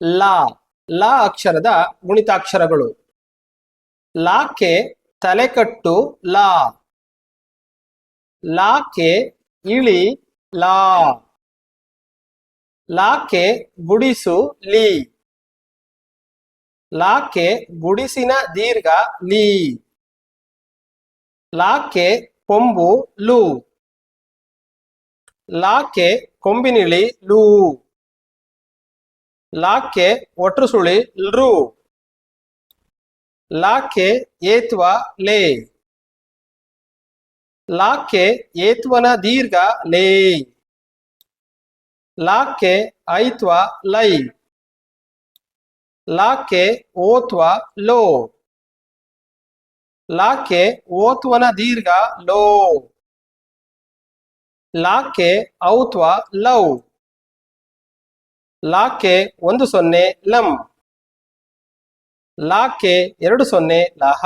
ಲಾ ಲಾ ಅಕ್ಷರದ ಗುಣಿತಾಕ್ಷರಗಳು. ಲಾಕ್ಕೆ ತಲೆಕಟ್ಟು ಲಾ. ಲಾಕ್ಕೆ ಇಳಿ ಲಾ. ಲಾಕ್ಕೆ ಗುಡಿಸು ಲೀ. ಲಾಕ್ಕೆ ಗುಡಿಸಿನ ದೀರ್ಘ ಲೀ. ಲಾಕ್ಕೆ ಕೊಂಬು ಲು. ಲಾಕ್ಕೆ ಕೊಂಬಿನಿಳಿ ಲೂ. ಲಾಕ್ಕೆ ಒಟ್ರು ಸುಳಿ ಲ್ರು. ಲಾಕ್ಕೆ ಏತ್ವ ಲೇ. ಲಾಕ್ಕೆ ಏತ್ವನ ದೀರ್ಘ ಲೇ. ಲಾಕ್ಕೆ ಐತ್ವ ಲೈ. ಲಾಕ್ಕೆ ಓತ್ವ ಲೋ. ಲಾಕ್ಕೆ ಓತ್ವನ ದೀರ್ಘ ಲೋ. ಲಾಕ್ಕೆ ಔತ್ವ ಲೌ. ಲಾಕ್ಕೆ 1 0 ಲಂ. ಲಾಕ್ಕೆ 2 0 ಲಹ.